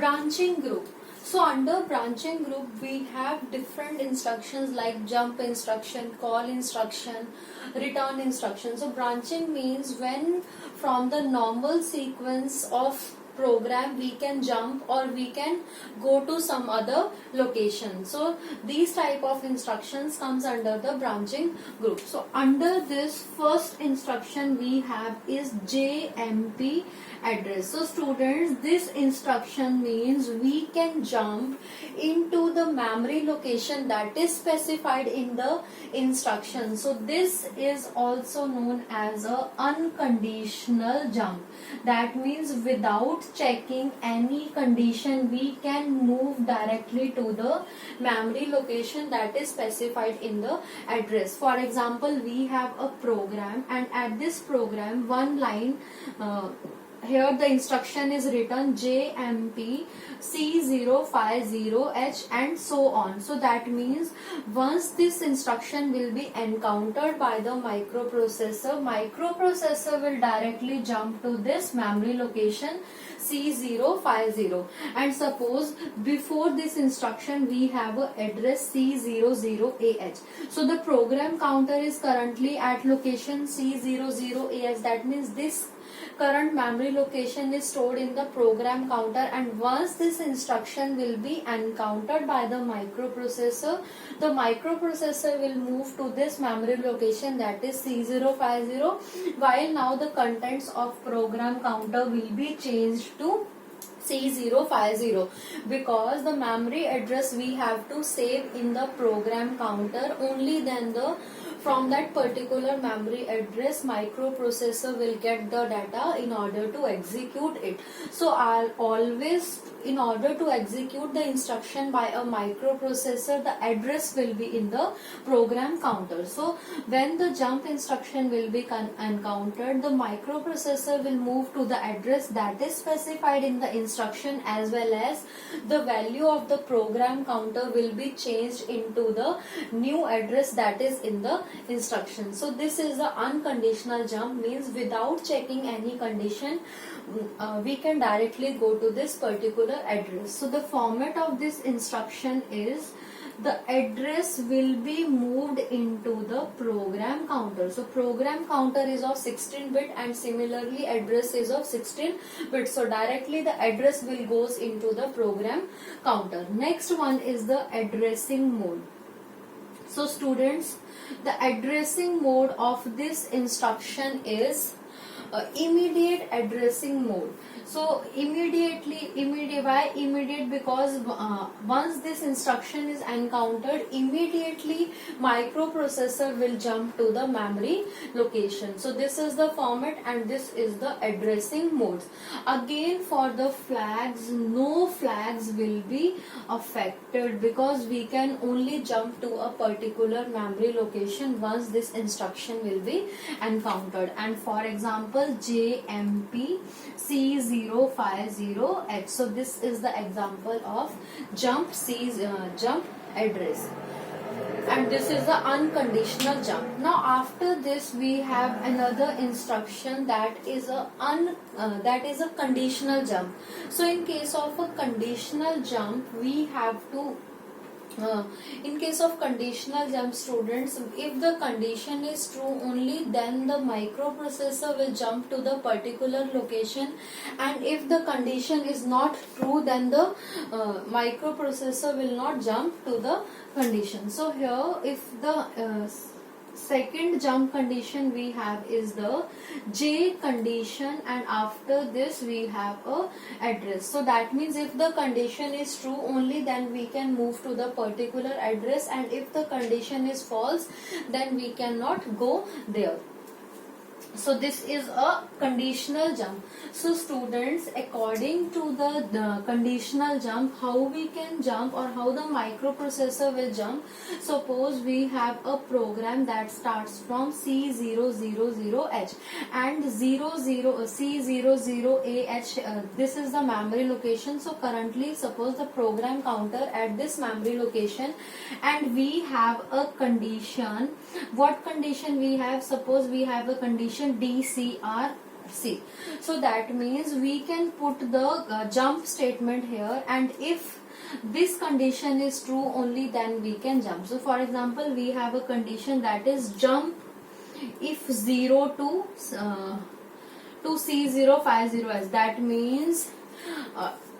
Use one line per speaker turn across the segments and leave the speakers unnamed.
Branching group. So under branching group we have different instructions like jump instruction, call instruction, return instruction. So branching means when from the normal sequence of program we can jump or we can go to some other location. So these type of instructions comes under the branching group. So under this first instruction we have is JMP address. So students, this instruction means we can jump into the memory location that is specified in the instruction. So this is also known as a unconditional jump. That means without checking any condition we can move directly to the memory location that is specified in the address. For example, we have a program and at this program one line here the instruction is written JMP C050H and so on. So that means once this instruction will be encountered by the microprocessor will directly jump to this memory location C050. And suppose before this instruction we have a address C00AH. So the program counter is currently at location C00AH. That means this current memory location is stored in the program counter, and once this instruction will be encountered by the microprocessor will move to this memory location that is C050, while now the contents of program counter will be changed to C050 because the memory address we have to save in the program counter. Only then from that particular memory address microprocessor will get the data in order to execute it. So I'll always, in order to execute the instruction by a microprocessor, the address will be in the program counter. So when the jump instruction will be encountered, the microprocessor will move to the address that is specified in the instruction, as well as the value of the program counter will be changed into the new address that is in the instruction. So this is the unconditional jump, means without checking any condition we can directly go to this particular address. So the format of this instruction is the address will be moved into the program counter. So program counter is of 16-bit and similarly address is of 16-bit. So directly the address will goes into the program counter. Next one is the addressing mode. So students, the addressing mode of this instruction is immediate addressing mode. So why immediate? Because once this instruction is encountered, immediately microprocessor will jump to the memory location. So this is the format and this is the addressing modes. Again, for the flags, no flags will be affected because we can only jump to a particular memory location once this instruction will be encountered. And for example, JMP C050H. So this is the example of jump address, and this is the unconditional jump. Now after this we have another instruction that is a conditional jump. So in case of a conditional jump we have to in case of conditional jump, students, if the condition is true only then the microprocessor will jump to the particular location, and if the condition is not true then the microprocessor will not jump to the condition. So here if the second jump condition we have is the J condition, and after this we have a address. So that means if the condition is true only then we can move to the particular address, and if the condition is false then we cannot go there. So this is a conditional jump. So students, according to the conditional jump, how we can jump or how the microprocessor will jump. Suppose we have a program that starts from C000H and C00AH. This is the memory location. So currently suppose the program counter at this memory location, and we have a condition. What condition we have? Suppose we have a condition DCR C. So that means we can put the jump statement here, and if this condition is true, only then we can jump. So for example, we have a condition that is jump if 0 to C050S. That means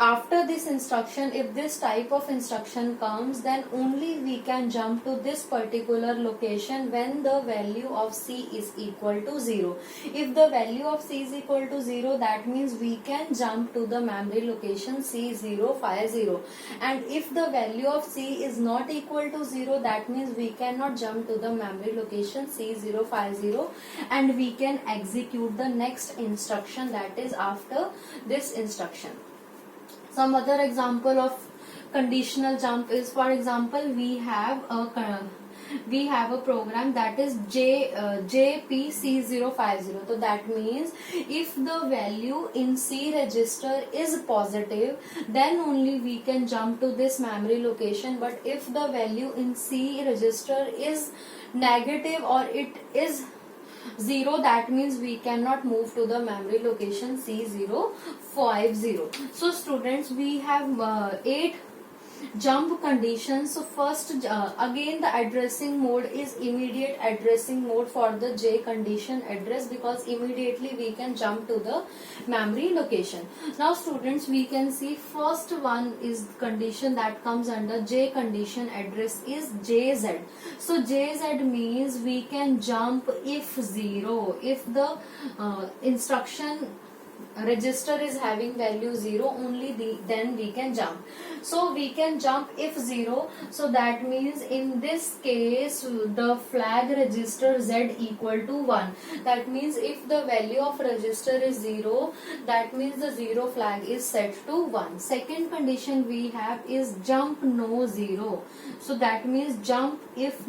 after this instruction, if this type of instruction comes, then only we can jump to this particular location when the value of C is equal to 0. If the value of C is equal to 0, that means we can jump to the memory location C050. And if the value of C is not equal to 0, that means we cannot jump to the memory location C050, and we can execute the next instruction that is after this instruction. Some other example of conditional jump is, for example, we have a program that is JPC050. So that means if the value in C register is positive, then only we can jump to this memory location. But if the value in C register is negative or it is 0, that means we cannot move to the memory location C050. So students, we have 8 jump conditions. So first, again the addressing mode is immediate addressing mode for the J condition address, because immediately we can jump to the memory location. Now students, we can see first one is condition that comes under J condition address is JZ. So JZ means we can jump if 0, if the instruction register is having value 0, only then we can jump. So we can jump if 0. So that means in this case the flag register Z equal to 1. That means if the value of register is 0, that means the 0 flag is set to 1. Second condition we have is jump no 0. So that means jump if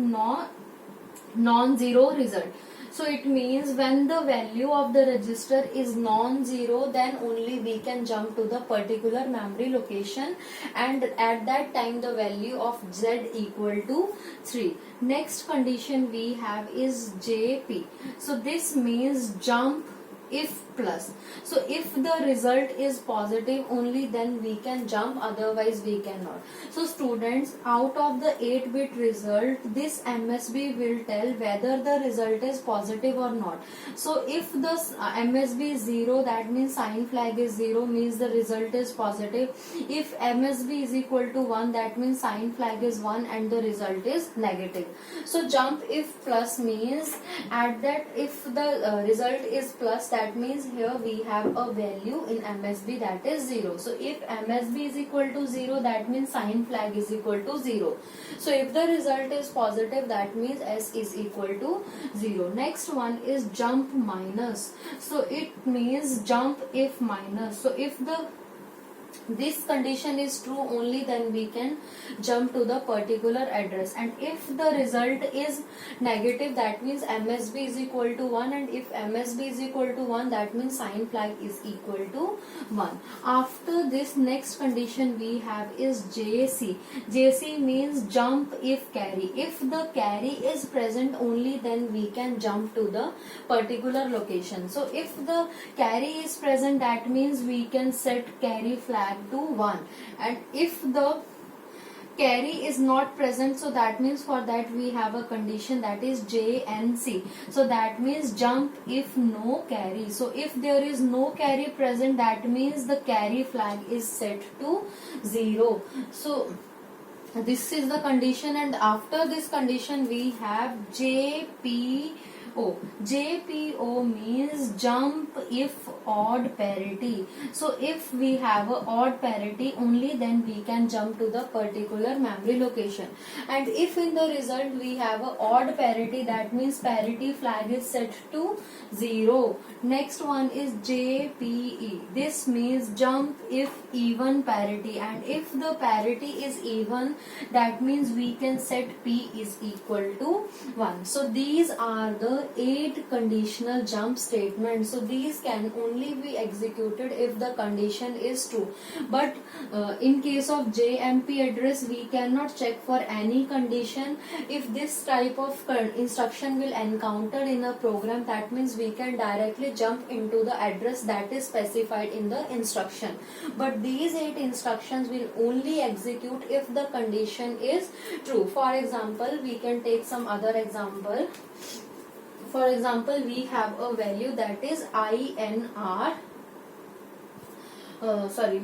non-zero result. So it means when the value of the register is non-zero, then only we can jump to the particular memory location, and at that time the value of Z equal to 3. Next condition we have is JP. So this means jump if plus. So if the result is positive, only then we can jump, otherwise we cannot. So students, out of the 8-bit result, this MSB will tell whether the result is positive or not. So if the MSB is 0, that means sign flag is 0, means the result is positive. If MSB is equal to 1, that means sign flag is 1 and the result is negative. So jump if plus means at that if the result is plus, that means here we have a value in MSB that is 0. So if MSB is equal to 0, that means sign flag is equal to 0. So if the result is positive, that means S is equal to 0. Next one is jump minus. So it means jump if minus. So if this condition is true, only then we can jump to the particular address. And if the result is negative, that means MSB is equal to 1, and if MSB is equal to 1, that means sign flag is equal to 1. After this, next condition we have is JC. JC means jump if carry. If the carry is present, only then we can jump to the particular location. So if the carry is present, that means we can set carry flag to 1, and if the carry is not present, so that means for that we have a condition that is JNC. So that means jump if no carry. So if there is no carry present, that means the carry flag is set to 0. So this is the condition, and after this condition we have JPO. JPO means jump if odd parity. So if we have a odd parity, only then we can jump to the particular memory location. And if in the result we have a odd parity, that means parity flag is set to 0. Next one is JPE. This means jump if even parity, and if the parity is even, that means we can set P is equal to 1. So these are the 8 conditional jump statements. So these can only only be executed if the condition is true. But in case of JMP address, we cannot check for any condition. If this type of instruction will encounter in a program, that means we can directly jump into the address that is specified in the instruction. But these 8 instructions will only execute if the condition is true. For example, we can take some other example. For example, we have a value that is INR.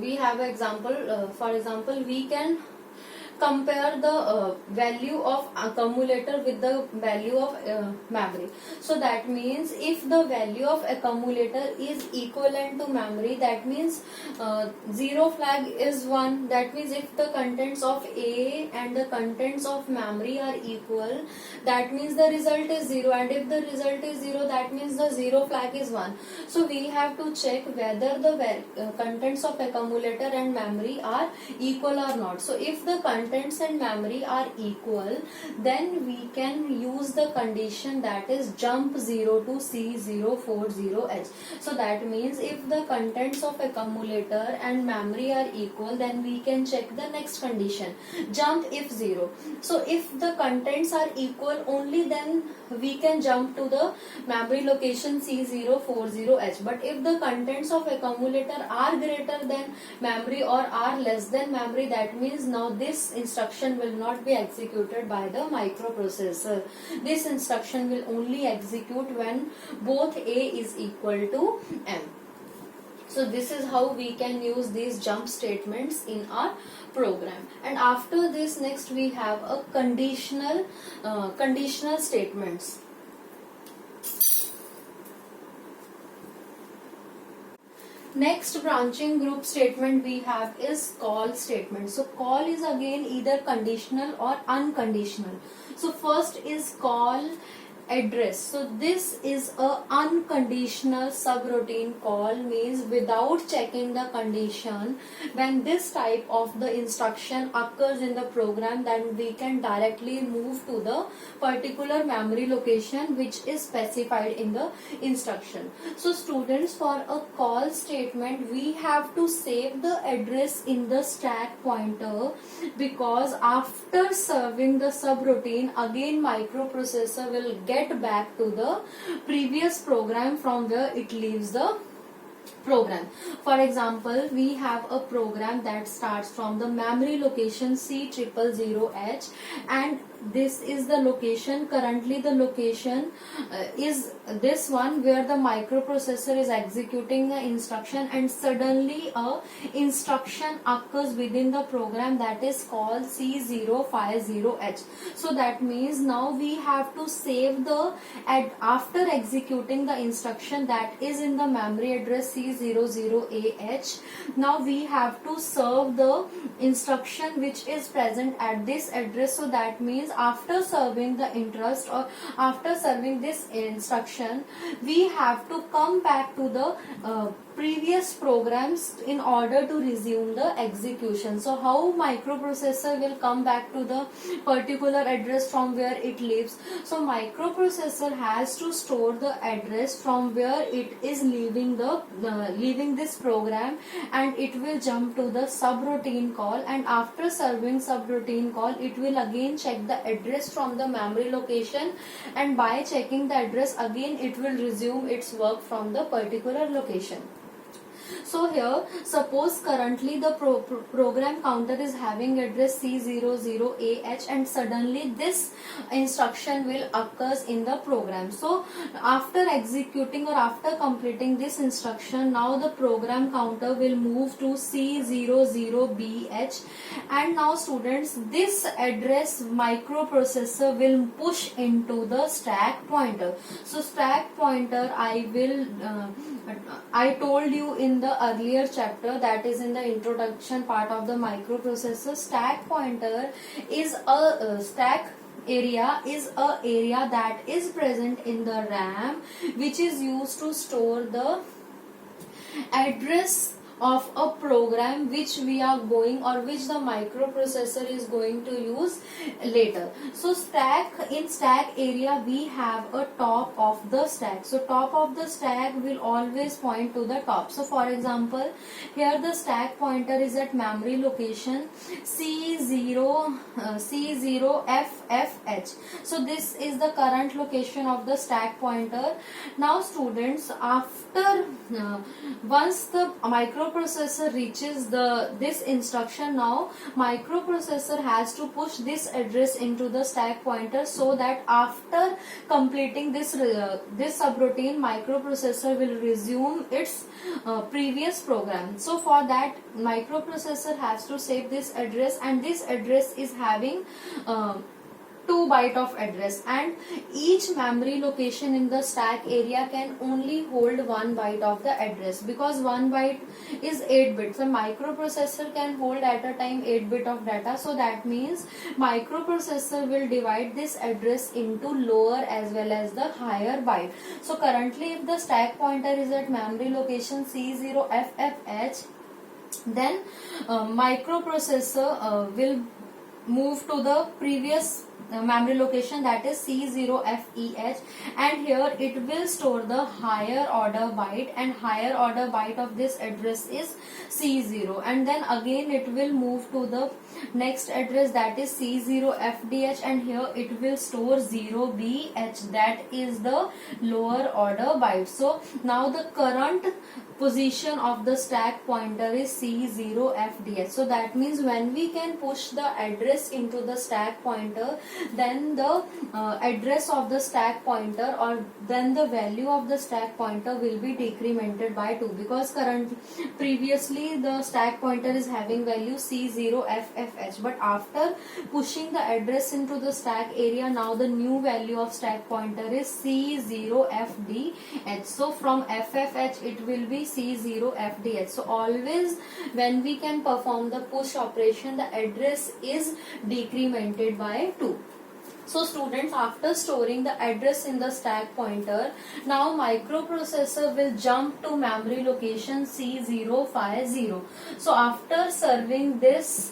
We have an example. For example, we can compare the value of accumulator with the value of memory. So that means if the value of accumulator is equivalent to memory, that means zero flag is 1. That means if the contents of A and the contents of memory are equal, that means the result is 0, and if the result is 0, that means the zero flag is 1. So we have to check whether the contents of accumulator and memory are equal or not. So if the contents and memory are equal, then we can use the condition that is jump 0 to C040H. So that means if the contents of accumulator and memory are equal, then we can check the next condition, jump if 0. So if the contents are equal, only then we can jump to the memory location C040H. But if the contents of accumulator are greater than memory or are less than memory, that means now this instruction will not be executed by the microprocessor. This instruction will only execute when both A is equal to M. So this is how we can use these jump statements in our program. And after this, next we have a conditional statements. Next branching group statement we have is call statement. So call is again either conditional or unconditional. So first is call address. So this is a unconditional subroutine call, means without checking the condition, when this type of the instruction occurs in the program, then we can directly move to the particular memory location which is specified in the instruction. So students, for a call statement we have to save the address in the stack pointer, because after serving the subroutine, again microprocessor will get back to the previous program from where it leaves the program. For example, we have a program that starts from the memory location C000H, and this is the location. Currently the location is this one where the microprocessor is executing the instruction, and suddenly a instruction occurs within the program that is called C050H. So that means now we have to save the after executing the instruction that is in the memory address C00AH. Now we have to serve the instruction which is present at this address. So that means after serving the interest or after serving this instruction, we have to come back to the previous programs in order to resume the execution. So how microprocessor will come back to the particular address from where it leaves? So microprocessor has to store the address from where it is leaving this program, and it will jump to the subroutine call, and after serving subroutine call, it will again check the address from the memory location, and by checking the address again it will resume its work from the particular location. So here, suppose currently the program counter is having address C00AH, and suddenly this instruction will occurs in the program. So after executing or after completing this instruction, now the program counter will move to C00BH, and now students, this address microprocessor will push into the stack pointer. So stack pointer, I told you in the earlier chapter, that is in the introduction part of the microprocessor, stack pointer is a stack area is a area that is present in the RAM, which is used to store the address of a program which we are going, or which the microprocessor is going to use later. So in stack area we have a top of the stack. So top of the stack will always point to the top. So for example, here the stack pointer is at memory location C0FFH. So this is the current location of the stack pointer. Now students, after once the microprocessor reaches this instruction, now microprocessor has to push this address into the stack pointer, so that after completing this subroutine, microprocessor will resume its previous program. So for that, microprocessor has to save this address, and this address is having 2 byte of address, and each memory location in the stack area can only hold 1 byte of the address, because 1 byte is 8 bits. So microprocessor can hold at a time 8 bit of data. So that means microprocessor will divide this address into lower as well as the higher byte. So currently, if the stack pointer is at memory location C0FFH, then microprocessor will move to the previous memory location, that is C0FEH, and here it will store the higher order byte, and higher order byte of this address is C0, and then again it will move to the next address, that is C0FDH, and here it will store 0BH, that is the lower order byte. So now the current position of the stack pointer is C0FDH. So that means when we can push the address into the stack pointer, then the address of the stack pointer, or then the value of the stack pointer will be decremented by 2, because previously the stack pointer is having value C0FFH, but after pushing the address into the stack area, now the new value of stack pointer is C0FDH. So from FFH it will be C0FDH. So always when we can perform the push operation, the address is decremented by 2. So students, after storing the address in the stack pointer, now microprocessor will jump to memory location C050. So after serving this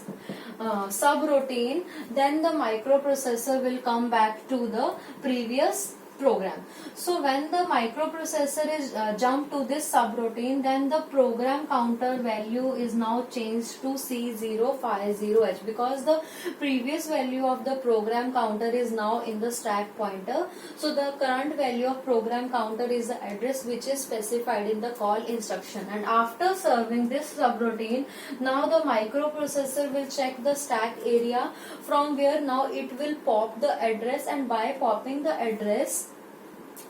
subroutine, then the microprocessor will come back to the previous program. So when the microprocessor is jumped to this subroutine, then the program counter value is now changed to C050H, because the previous value of the program counter is now in the stack pointer. So the current value of program counter is the address which is specified in the call instruction, and after serving this subroutine, now the microprocessor will check the stack area, from where now it will pop the address, and by popping the address,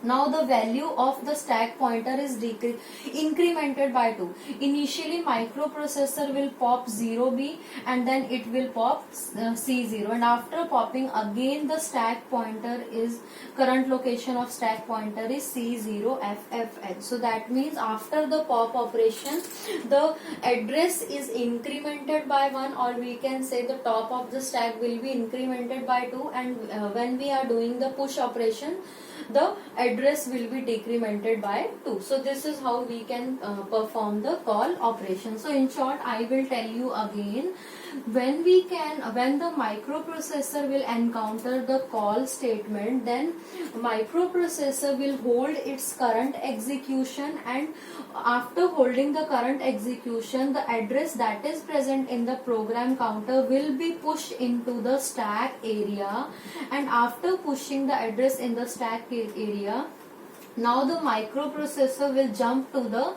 now the value of the stack pointer is incremented by 2. Initially microprocessor will pop 0B, and then it will pop C0, and after popping again the stack pointer is, current location of stack pointer is C0FFH. So that means after the pop operation, the address is incremented by 1, or we can say the top of the stack will be incremented by 2, and when we are doing the push operation, the address will be decremented by 2. So this is how we can perform the call operation. So in short, I will tell you again, when the microprocessor will encounter the call statement, then microprocessor will hold its current execution, and after holding the current execution, the address that is present in the program counter will be pushed into the stack area, and after pushing the address in the stack area, now the microprocessor will jump to the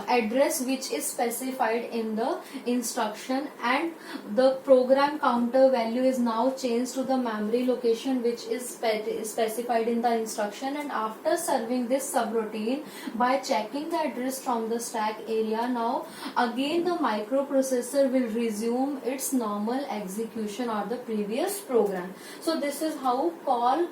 address which is specified in the instruction, and the program counter value is now changed to the memory location which is specified in the instruction, and after serving this subroutine by checking the address from the stack area, now again the microprocessor will resume its normal execution of the previous program. So this is how call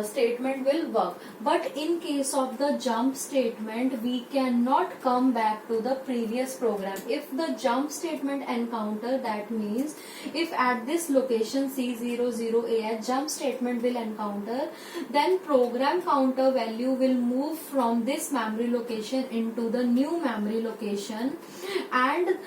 statement will work. But in case of the jump statement, we cannot come back to the previous program. If the jump statement encounter, that means if at this location C00A jump statement will encounter, then program counter value will move from this memory location into the new memory location, and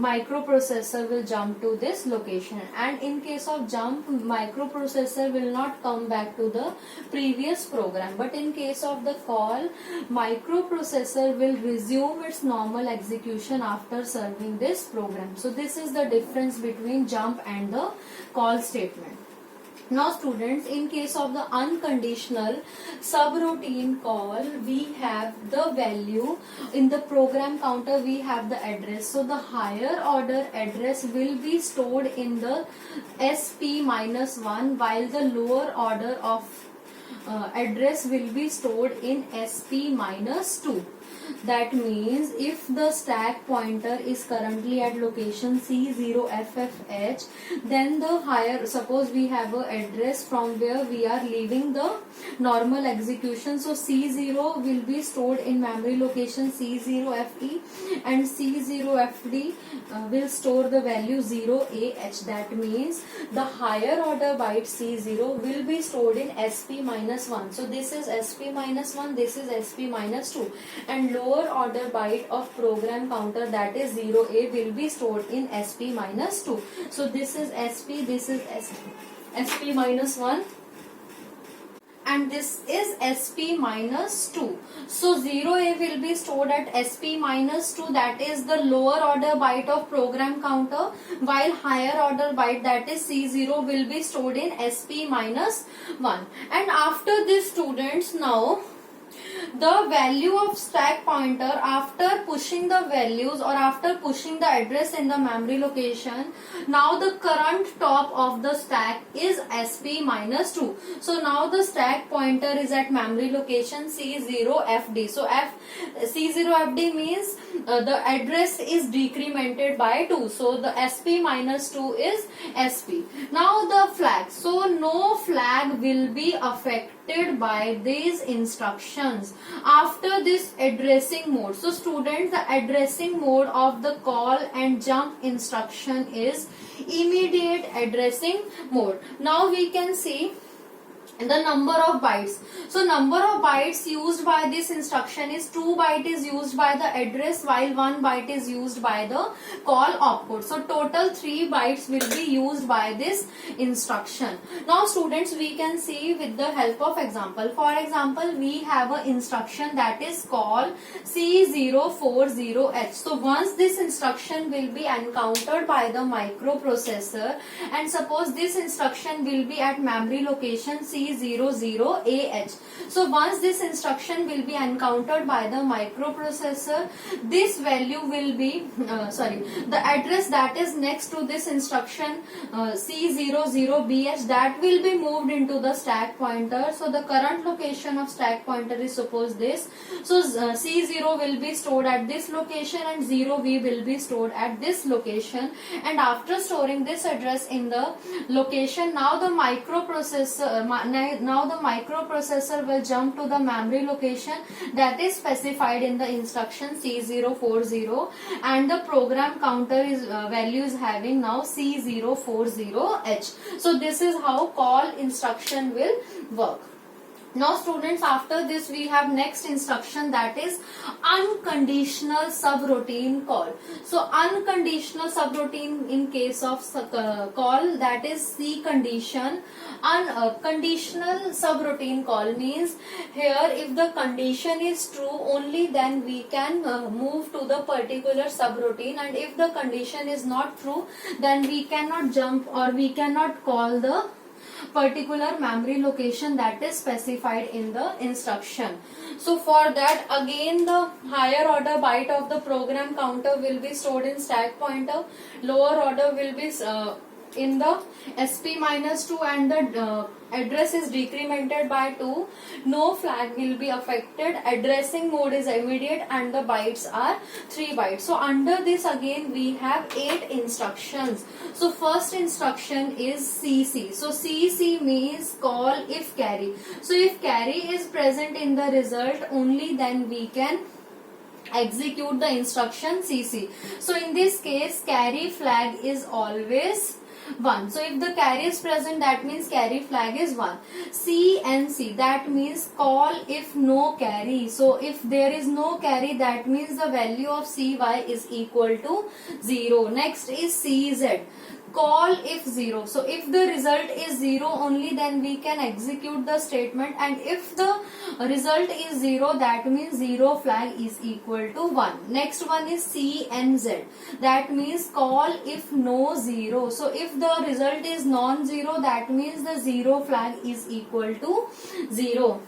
microprocessor will jump to this location. And in case of jump, microprocessor will not come back to the previous program, but in case of the call, microprocessor will resume its normal execution after serving this program. So this is the difference between jump and the call statement. Now students, in case of the unconditional subroutine call, we have the value in the program counter, we have the address. So the higher order address will be stored in the SP-1, while the lower order of address will be stored in SP-2. That means if the stack pointer is currently at location C0FFH, then the higher, suppose we have a address from where we are leaving the normal execution, so C0 will be stored in memory location C0FE, and C0FD will store the value 0AH. That means the higher order byte C0 will be stored in SP-1. So this is SP-1, this is SP-2, and lower order byte of program counter, that is 0A, will be stored in SP-2. So this is SP, this is SP-1, and this is SP-2. So 0A will be stored at SP-2, that is the lower order byte of program counter, while higher order byte, that is C0, will be stored in SP-1. And after this students, now the value of stack pointer, after pushing the values or after pushing the address in the memory location, now the current top of the stack is SP-2. So now the stack pointer is at memory location C0FD. So C0FD means the address is decremented by 2. So the SP-2 is SP. Now the flag. So no flag will be affected by these instructions after this addressing mode. So students, the addressing mode of the call and jump instruction is immediate addressing mode. Now we can see the number of bytes. So number of bytes used by this instruction is 2 byte is used by the address, while 1 byte is used by the call opcode. So total 3 bytes will be used by this instruction. Now students, we can see with the help of example. For example, we have an instruction that is call C040H. So once this instruction will be encountered by the microprocessor, and suppose this instruction will be at memory location C00AH. So once this instruction will be encountered by the microprocessor, this value will be the address that is next to this instruction C00BH, that will be moved into the stack pointer. So the current location of stack pointer is suppose this. So C0 will be stored at this location and 0V will be stored at this location. And after storing this address in the location, now the microprocessor will jump to the memory location that is specified in the instruction C040, and the program counter is value is having now C040H. So this is how call instruction will work. Now students, after this we have next instruction, that is unconditional subroutine call. So unconditional subroutine in case of call, that is C condition. Unconditional subroutine call means here if the condition is true, only then we can move to the particular subroutine, and if the condition is not true, then we cannot jump or we cannot call the particular memory location that is specified in the instruction. So for that, again the higher order byte of the program counter will be stored in stack pointer, lower order will be in the SP-2, and the address is decremented by 2. No flag will be affected. Addressing mode is immediate and the bytes are 3 bytes. So under this again we have 8 instructions. So first instruction is CC. So CC means call if carry. So if carry is present in the result, only then we can execute the instruction CC. So in this case, carry flag is always 1. So if the carry is present, that means carry flag is 1. CNC, that means call if no carry. So if there is no carry, that means the value of CY is equal to 0. Next is CZ. Call if 0. So if the result is 0 only, then we can execute the statement, and if the result is 0, that means 0 flag is equal to 1. Next one is CNZ. That means call if no 0. So if the result is non-zero, that means the 0 flag is equal to 0.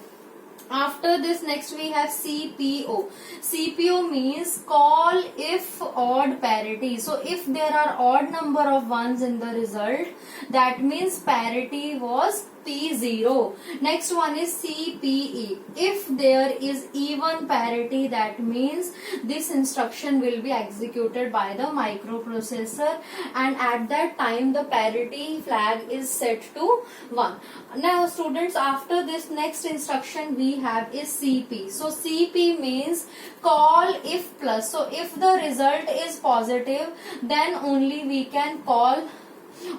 After this, next we have CPO. CPO means call if odd parity. So if there are odd number of ones in the result, that means parity was P0. Next one is CPE. If there is even parity, that means this instruction will be executed by the microprocessor, and at that time the parity flag is set to 1. Now students, after this next instruction we have is CP. So CP means call if plus. So if the result is positive, then only we can call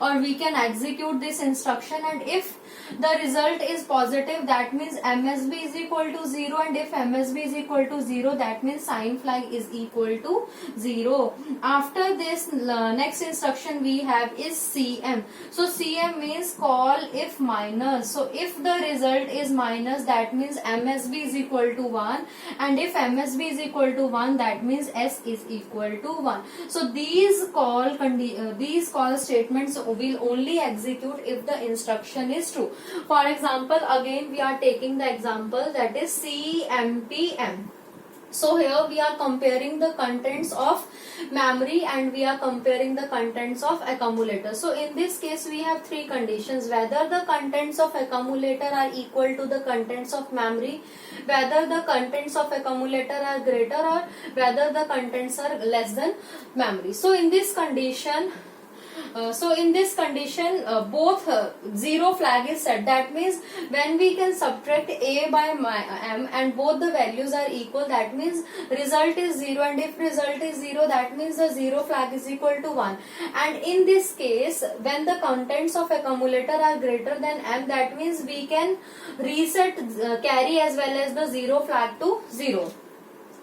or we can execute this instruction, and if the result is positive, that means MSB is equal to 0, and if MSB is equal to 0, that means sign flag is equal to 0. After this next instruction we have is CM. So CM means call if minus. So if the result is minus, that means MSB is equal to 1, and if MSB is equal to 1, that means S is equal to 1. So these call statements will only execute if the instruction is true. For example, again we are taking the example, that is CMPM. So here we are comparing the contents of memory and we are comparing the contents of accumulator. So in this case we have three conditions: whether the contents of accumulator are equal to the contents of memory, whether the contents of accumulator are greater, or whether the contents are less than memory. So in this condition, both 0 flag is set. That means when we can subtract A by M and both the values are equal, that means result is 0, and if result is 0, that means the 0 flag is equal to 1. And in this case, when the contents of accumulator are greater than M, that means we can reset carry as well as the 0 flag to 0.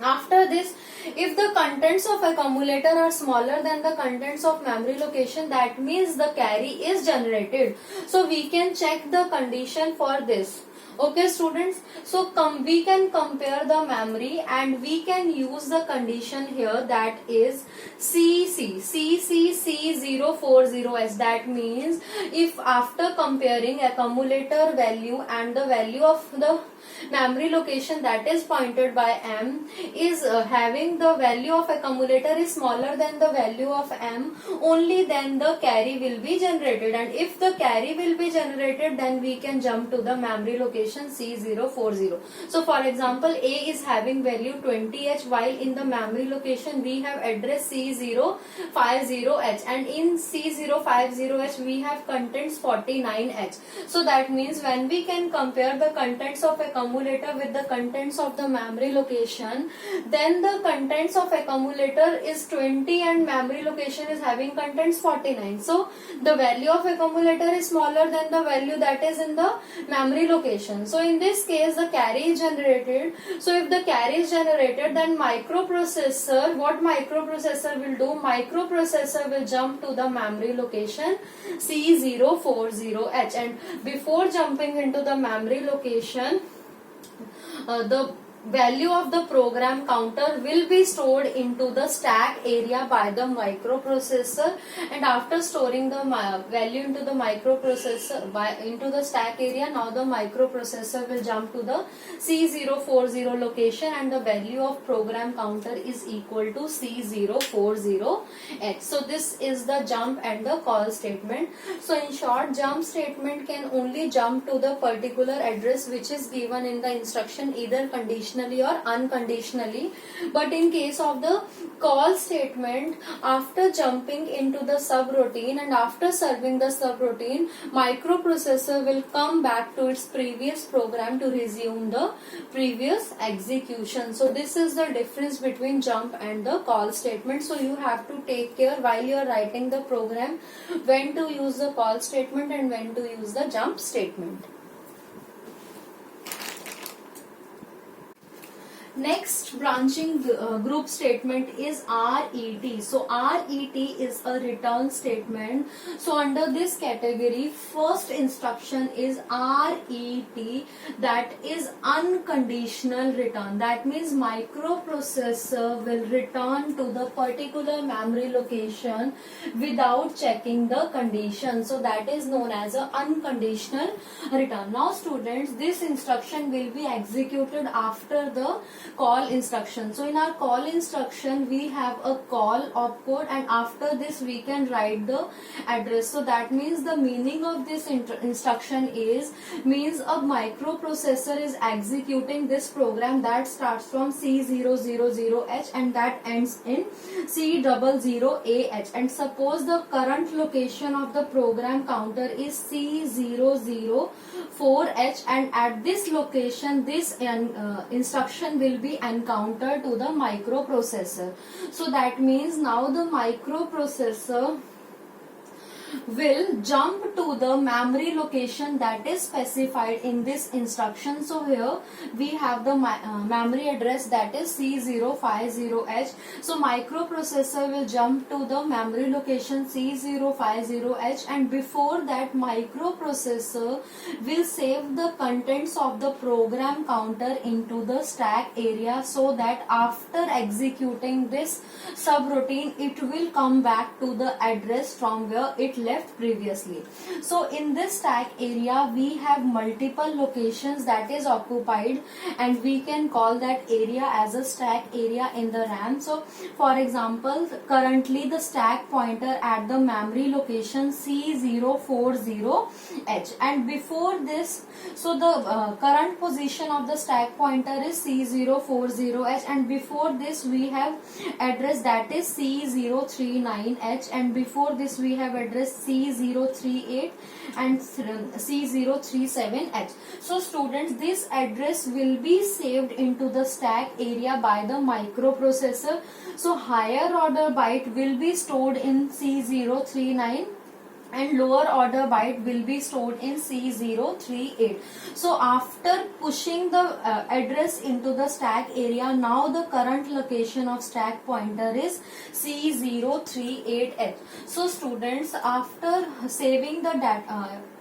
After this, if the contents of accumulator are smaller than the contents of memory location, that means the carry is generated. So we can check the condition for this. Okay students, so we can compare the memory and we can use the condition here, that is C040S. That means if after comparing accumulator value and the value of the memory location that is pointed by M is having the value of accumulator is smaller than the value of M, only then the carry will be generated, and if the carry will be generated, then we can jump to the memory location C040. So for example, A is having value 20H, while in the memory location we have address C050H, and in C050H we have contents 49H. So that means when we can compare the contents of accumulator with the contents of the memory location, then the contents of accumulator is 20 and memory location is having contents 49. So the value of accumulator is smaller than the value that is in the memory location. So in this case the carry is generated. So if the carry is generated, then microprocessor, what microprocessor will do? Microprocessor will jump to the memory location C040H, and before jumping into the memory location, the value of the program counter will be stored into the stack area by the microprocessor, and after storing the value into the microprocessor into the stack area, now the microprocessor will jump to the C040 location and the value of program counter is equal to C040H. So this is the jump and the call statement. So in short, jump statement can only jump to the particular address which is given in the instruction, either condition conditionally or unconditionally. But in case of the call statement, after jumping into the subroutine and after serving the subroutine, microprocessor will come back to its previous program to resume the previous execution. So this is the difference between jump and the call statement. So you have to take care while you are writing the program when to use the call statement and when to use the jump statement. Next branching group statement is RET. So RET is a return statement. So under this category, first instruction is RET, that is unconditional return. That means microprocessor will return to the particular memory location without checking the condition. So that is known as a unconditional return. Now students, this instruction will be executed after the call instruction. So in our call instruction, we have a call opcode, and after this we can write the address. So that means the meaning of this instruction means a microprocessor is executing this program that starts from C000H and that ends in C00AH, and suppose the current location of the program counter is C004H, and at this location this instruction will be encountered to the microprocessor. So that means now the microprocessor will jump to the memory location that is specified in this instruction. So here we have the memory address that is C050H. So microprocessor will jump to the memory location C050H, and before that microprocessor will save the contents of the program counter into the stack area, so that after executing this subroutine it will come back to the address from where it left previously. So in this stack area we have multiple locations that is occupied, and we can call that area as a stack area in the RAM. So for example, currently the stack pointer at the memory location C040H, and before this, so the current position of the stack pointer is C040H, and before this we have address that is C039H, and before this we have address C038 and C037H. So students, this address will be saved into the stack area by the microprocessor. So higher order byte will be stored in C039 and lower order byte will be stored in C038. So after pushing the address into the stack area, now the current location of stack pointer is C038H. So students, after saving the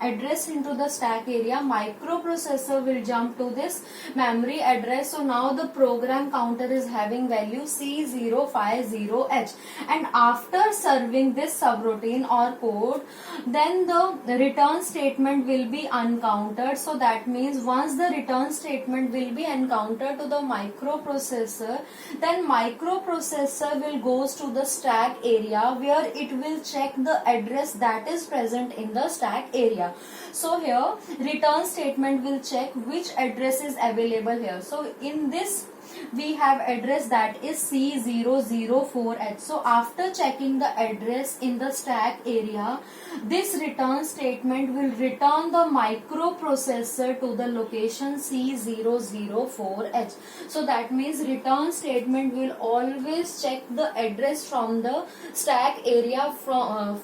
address into the stack area, microprocessor will jump to this memory address. So now the program counter is having value C050H, and after serving this subroutine or code, then the return statement will be uncountered. So that means once the return statement will be encountered to the microprocessor, then microprocessor will goes to the stack area where it will check the address that is present in the stack area. So here return statement will check which address is available here. So in this we have address that is C004H. So after checking the address in the stack area, this return statement will return the microprocessor to the location C004H. So that means return statement will always check the address from the stack area from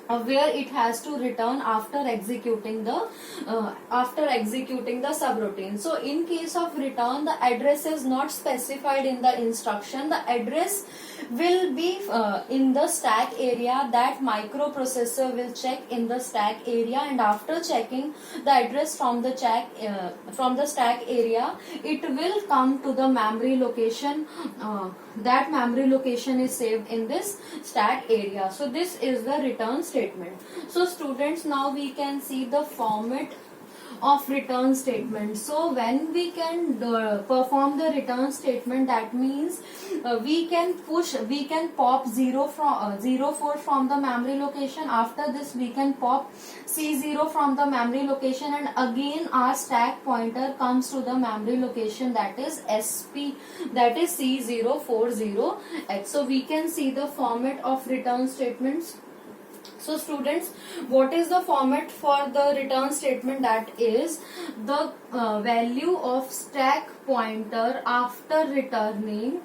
where it has to return after executing the subroutine. So in case of return, the address is not specified in the instruction. The address will be in the stack area that microprocessor will check in the stack area, and after checking the address from the stack area, it will come to the memory location. That memory location is saved in this stack area. So this is the return statement. So students, now we can see the format of return statement. So when we can perform the return statement, that means we can pop 04 from the memory location. After this we can pop C0 from the memory location, and again our stack pointer comes to the memory location, that is SP, that is C040H. So we can see the format of return statements. So students, what is the format for the return statement? That is the value of stack pointer after returning,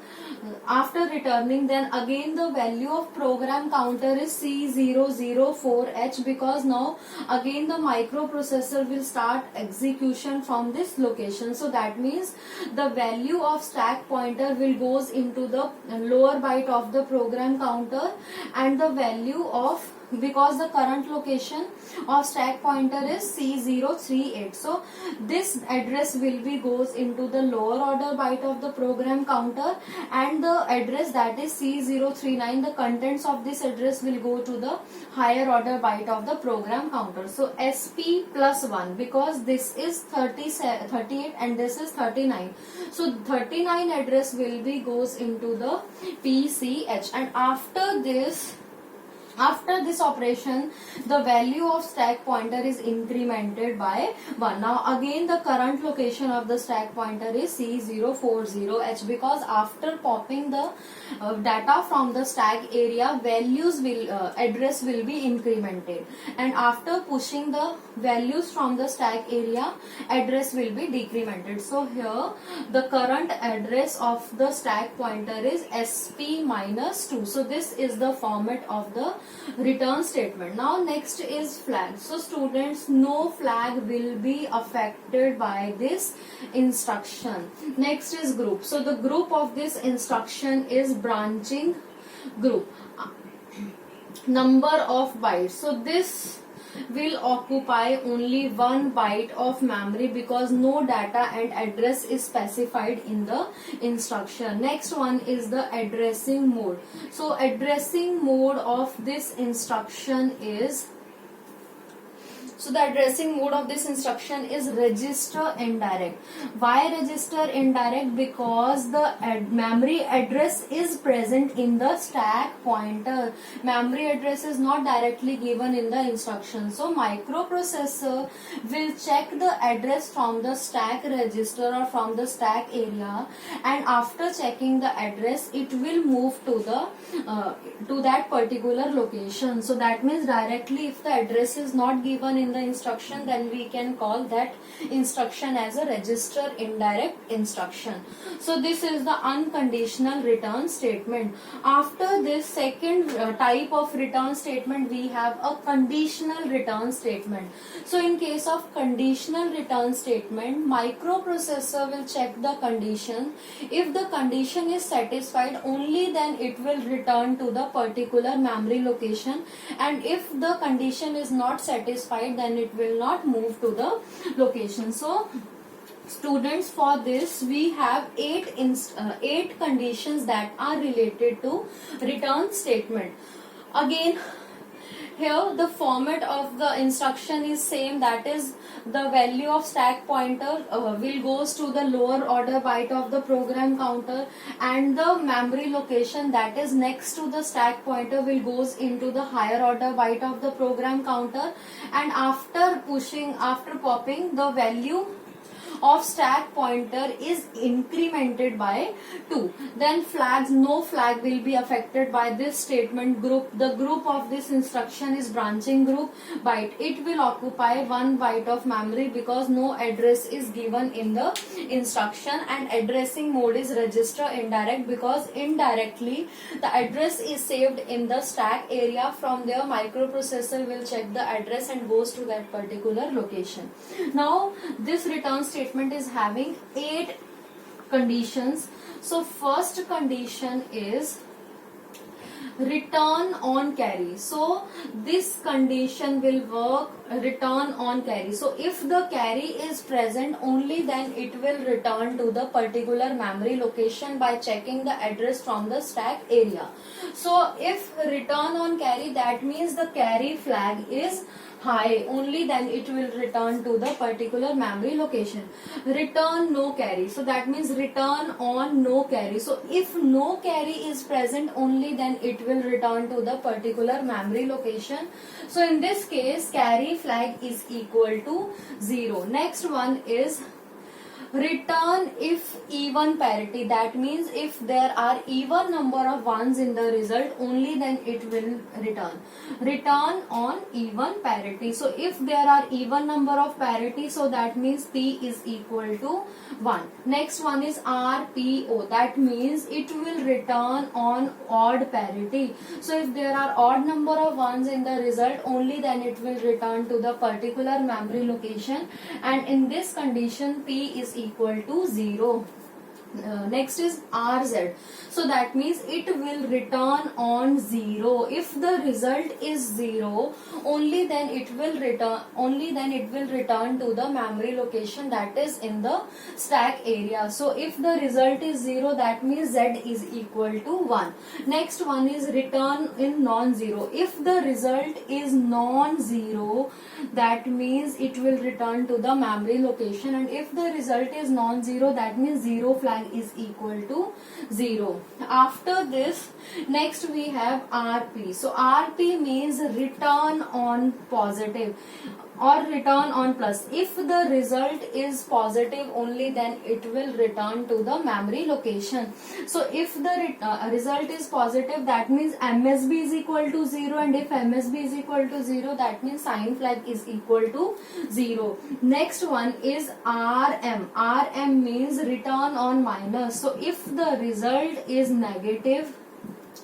then again the value of program counter is C004H, because now again the microprocessor will start execution from this location. So that means the value of stack pointer will goes into the lower byte of the program counter, and the value of, because the current location of stack pointer is C038, so this address will be goes into the lower order byte of the program counter, and the address that is C039, the contents of this address will go to the higher order byte of the program counter. So SP plus 1, because this is 38 and this is 39, so 39 address will be goes into the PCH, and after this operation the value of stack pointer is incremented by 1. Now again the current location of the stack pointer is C040H, because after popping the data from the stack area, address will be incremented, and after pushing the values from the stack area, address will be decremented. So here the current address of the stack pointer is SP minus 2. So this is the format of the return statement. Now next is flag. So students, no flag will be affected by this instruction. Next is group. So the group of this instruction is branching group. Number of bytes. So this will occupy only 1 byte of memory, because no data and address is specified in the instruction. Next one is the addressing mode. So addressing mode of this instruction is, so the addressing mode of this instruction is register indirect. Why register indirect? Because the memory address is present in the stack pointer. Memory address is not directly given in the instruction. So microprocessor will check the address from the stack register or from the stack area, and after checking the address it will move to the to that particular location. So that means directly if the address is not given in the instruction, then we can call that instruction as a register indirect instruction. So this is the unconditional return statement. After this second type of return statement, we have a conditional return statement. So in case of conditional return statement, microprocessor will check the condition. If the condition is satisfied, only then it will return to the particular memory location, and if the condition is not satisfied, then it will not move to the location. So students, for this we have 8 conditions that are related to return statement. Again, here the format of the instruction is same, that is the value of stack pointer will goes to the lower order byte of the program counter, and the memory location that is next to the stack pointer will goes into the higher order byte of the program counter, and after popping, the value of stack pointer is incremented by 2. Then flags, no flag will be affected by this statement. Group, the group of this instruction is branching group. Byte, it will occupy 1 byte of memory because no address is given in the instruction, and addressing mode is register indirect because indirectly the address is saved in the stack area. From there microprocessor will check the address and goes to that particular location. Now this return statement is having 8 conditions. So first condition is return on carry. So this condition will work return on carry. So if the carry is present, only then it will return to the particular memory location by checking the address from the stack area. So if return on carry, that means the carry flag is high, only then it will return to the particular memory location. Return no carry, so that means return on no carry. So if no carry is present, only then it will return to the particular memory location. So in this case, carry flag is equal to 0. Next one is return if even parity, that means if there are even number of ones in the result, only then it will return on even parity. So if there are even number of parity, so that means p is equal to 1. Next one is RPO, that means it will return on odd parity. So if there are odd number of ones in the result, only then it will return to the particular memory location, and in this condition p is equal to 0. Next is RZ, so that means it will return on 0. If the result is 0, only then it will return to the memory location, that is in the stack area. So if the result is 0, that means Z is equal to 1. Next one is return in non-zero. If the result is non-zero, that means it will return to the memory location, and if the result is non-zero, that means 0 flag is equal to 0. After this, next we have RP. So RP means return on positive or return on plus. If the result is positive, only then it will return to the memory location. So if the result is positive, that means MSB is equal to 0, and if MSB is equal to 0, that means sign flag is equal to 0. Next one is RM. RM means return on minus. So if the result is negative,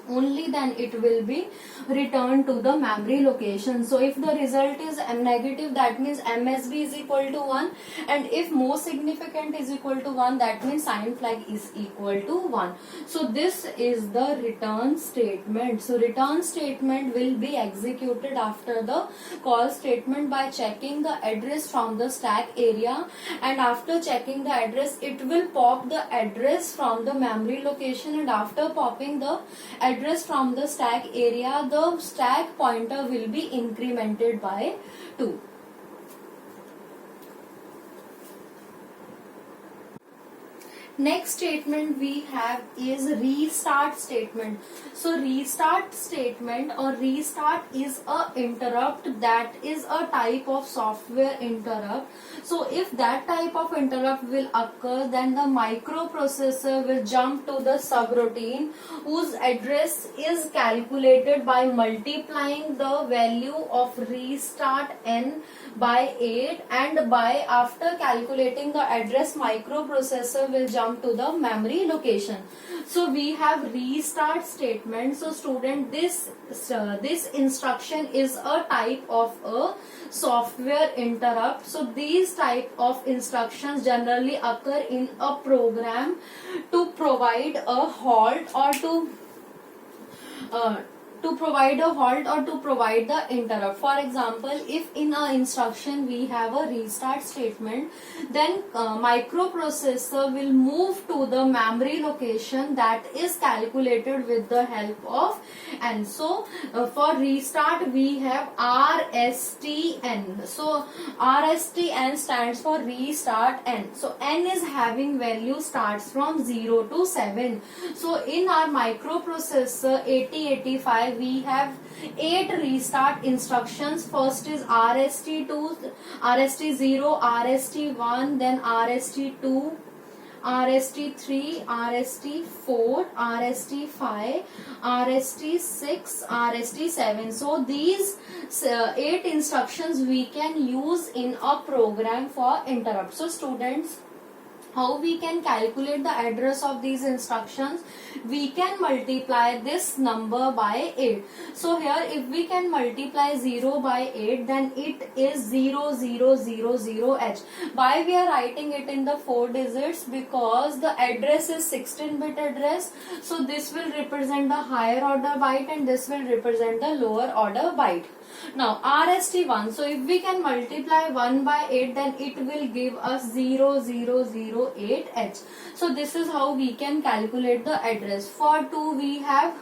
only then it will be returned to the memory location. So if the result is negative, that means MSB is equal to 1, and if most significant is equal to 1, that means sign flag is equal to 1. So this is the return statement. So return statement will be executed after the call statement by checking the address from the stack area, and after checking the address, it will pop the address from the memory location, and after popping the address from the stack area, the stack pointer will be incremented by 2. Next statement we have is restart statement. So restart statement or restart is a interrupt, that is a type of software interrupt. So if that type of interrupt will occur, then the microprocessor will jump to the subroutine whose address is calculated by multiplying the value of restart n by 8, and by after calculating the address, microprocessor will jump to the memory location. So we have restart statement. So student, this instruction is a type of a software interrupt. So these type of instructions generally occur in a program to provide a halt or to provide the interrupt. For example, if in our instruction we have a restart statement, then microprocessor will move to the memory location that is calculated with the help of n. So for restart we have RSTN. So RSTN stands for restart n. So n is having value starts from 0 to 7. So in our microprocessor 8085, we have 8 restart instructions. First is RST2, RST0, RST1, then RST2, RST3, RST4, RST5, RST6, RST7. So these 8 instructions we can use in a program for interrupt. So students, how we can calculate the address of these instructions? We can multiply this number by 8. So here if we can multiply 0 by 8, then it is 0000H. Why we are writing it in the 4 digits? Because the address is 16-bit address. So this will represent the higher order byte and this will represent the lower order byte. Now RST1, so if we can multiply 1 by 8, then it will give us 0008H. So this is how we can calculate the address. For 2 we have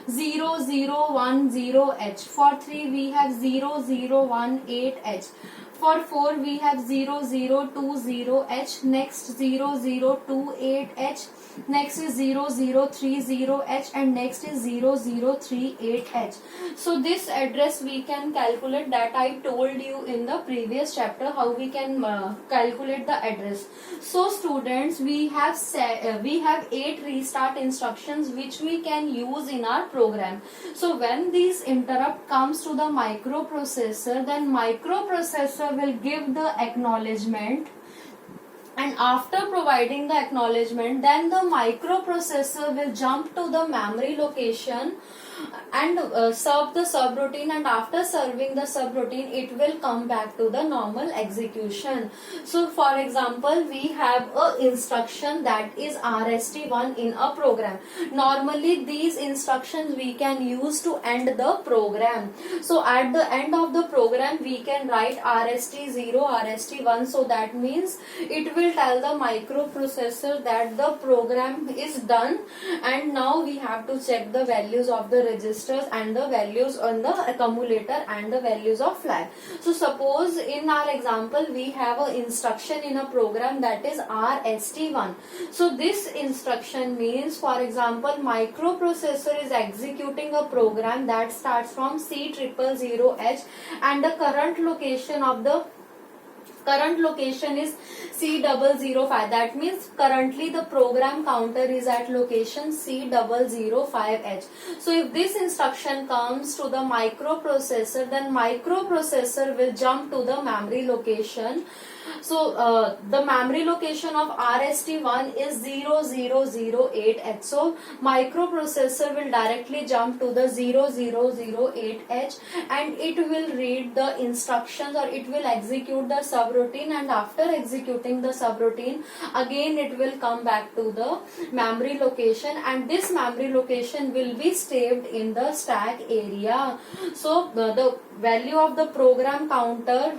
0010H. For 3 we have 0018H. For 4 we have 0020H. Next 0028H. Next is 0030H, and next is 0038H. So this address we can calculate, that I told you in the previous chapter how we can calculate the address. So students, we have 8 restart instructions which we can use in our program. So when this interrupt comes to the microprocessor, then microprocessor will give the acknowledgement, and after providing the acknowledgement, then the microprocessor will jump to the memory location and serve the subroutine, and after serving the subroutine it will come back to the normal execution. So for example, we have a instruction that is RST1 in a program. Normally these instructions we can use to end the program. So at the end of the program we can write RST0, RST1, so that means it will tell the microprocessor that the program is done, and now we have to check the values of the registers and the values on the accumulator and the values of flag. So suppose in our example we have an instruction in a program that is RST1. So this instruction means, for example, microprocessor is executing a program that starts from C000H, and the current location is C005. That means currently the program counter is at location C005H. So if this instruction comes to the microprocessor, then microprocessor will jump to the memory location. So the memory location of RST1 is 0008H. So microprocessor will directly jump to the 0008H, and it will read the instructions, or it will execute the subroutine, and after executing the subroutine again it will come back to the memory location, and this memory location will be saved in the stack area. So the value of the program counter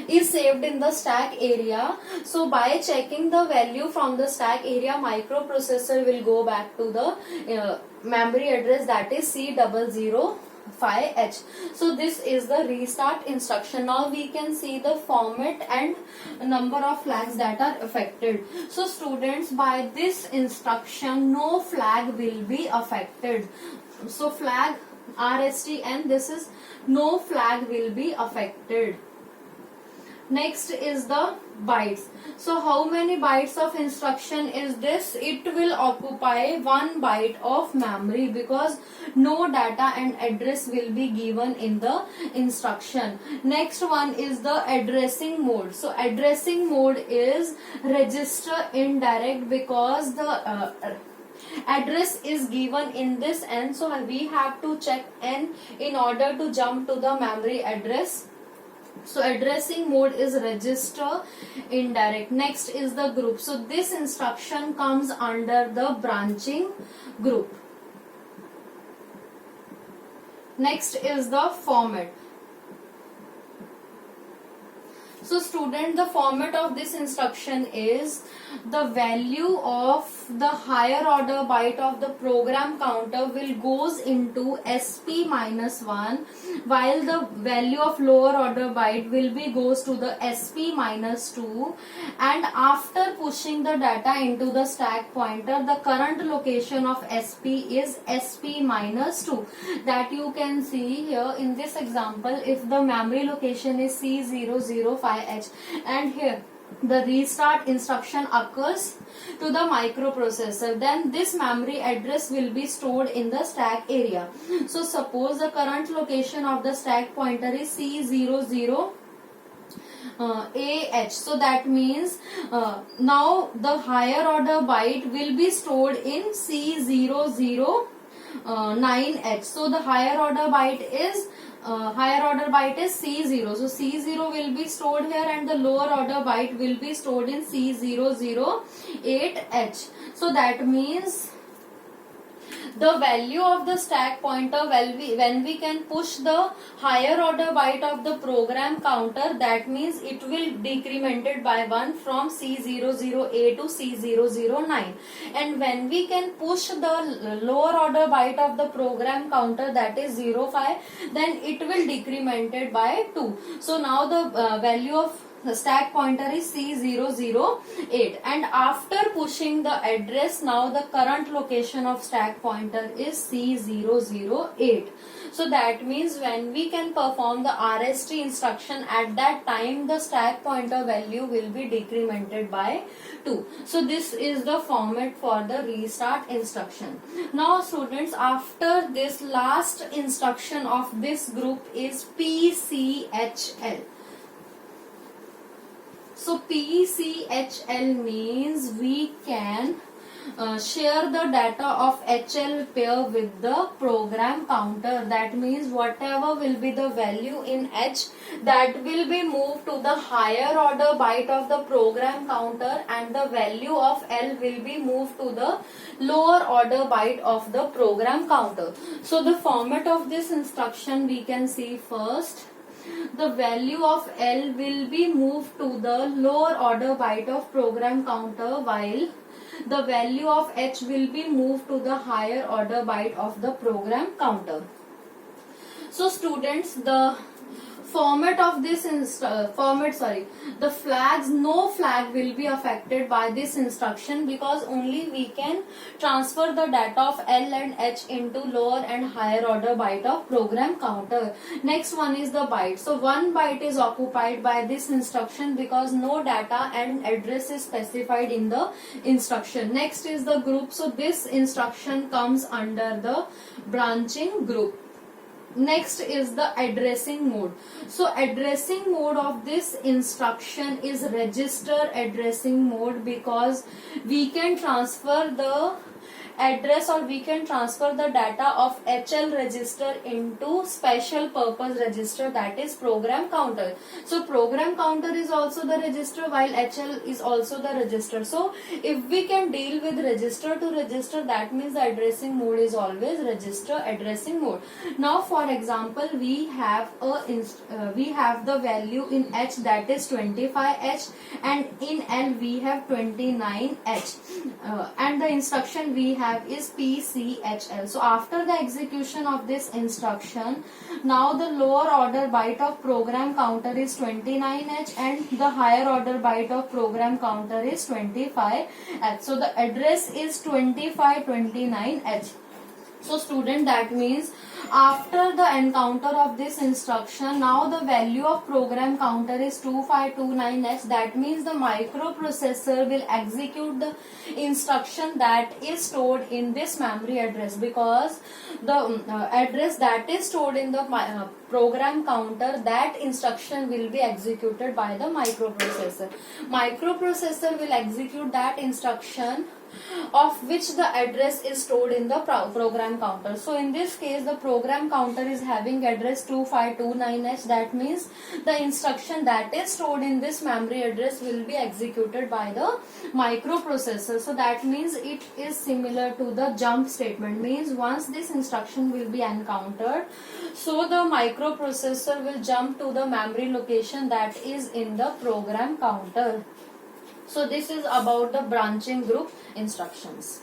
is saved in the stack area. So by checking the value from the stack area, microprocessor will go back to the memory address, that is C005H. So this is the restart instruction. Now we can see the format and number of flags that are affected. So students, by this instruction no flag will be affected. So flag RSTN, this is no flag will be affected. Next is the bytes. So how many bytes of instruction is this? It will occupy 1 byte of memory, because no data and address will be given in the instruction. Next one is the addressing mode. So addressing mode is register indirect, because the address is given in this N, so we have to check N in order to jump to the memory address. So addressing mode is register indirect. Next is the group. So this instruction comes under the branching group. Next is the format. So student, the format of this instruction is the value of the higher order byte of the program counter will goes into SP-1, while the value of lower order byte will be goes to the SP-2, and after pushing the data into the stack pointer, the current location of SP is SP-2. That you can see here in this example, if the memory location is C005H, and here the restart instruction occurs to the microprocessor, then this memory address will be stored in the stack area. So suppose the current location of the stack pointer is C00AH. So that means now the higher order byte will be stored in C009H. So the higher order byte is C0. So C0 will be stored here, and the lower order byte will be stored in C008H. So that means the value of the stack pointer when we can push the higher order byte of the program counter, that means it will decremented by 1 from C00A to C009, and when we can push the lower order byte of the program counter, that is 05, then it will decremented by 2. So now the value of the stack pointer is C008, and after pushing the address, now the current location of stack pointer is C008. So that means when we can perform the RST instruction, at that time the stack pointer value will be decremented by 2. So this is the format for the restart instruction. Now students, after this last instruction of this group is PCHL. So PCHL means we can share the data of HL pair with the program counter. That means whatever will be the value in H, that will be moved to the higher order byte of the program counter, and the value of L will be moved to the lower order byte of the program counter. So the format of this instruction we can see first. The value of L will be moved to the lower order byte of program counter, while the value of H will be moved to the higher order byte of the program counter. So students, the format of this the flags, no flag will be affected by this instruction, because only we can transfer the data of L and H into lower and higher order byte of program counter. Next one is the byte. So 1 byte is occupied by this instruction because no data and address is specified in the instruction. Next is the group. So this instruction comes under the branching group. Next is the addressing mode. So addressing mode of this instruction is register addressing mode, because we can transfer the address or we can transfer the data of HL register into special purpose register, that is program counter. So program counter is also the register while HL is also the register. So if we can deal with register to register, that means the addressing mode is always register addressing mode. Now for example, we have the value in H, that is 25H, and in L we have 29H, and the instruction we have is PCHL. So after the execution of this instruction, now the lower order byte of program counter is 29H and the higher order byte of program counter is 25H. So the address is 2529H. So student, that means after the encounter of this instruction, now the value of program counter is 2529H. That means the microprocessor will execute the instruction that is stored in this memory address, because the address that is stored in the program counter, that instruction will be executed by the microprocessor. Microprocessor will execute that instruction of which the address is stored in the program counter. So in this case, the program counter is having address 2529H. That means the instruction that is stored in this memory address will be executed by the microprocessor. So that means it is similar to the jump statement, means once this instruction will be encountered, so the microprocessor will jump to the memory location that is in the program counter. So this is about the branching group instructions.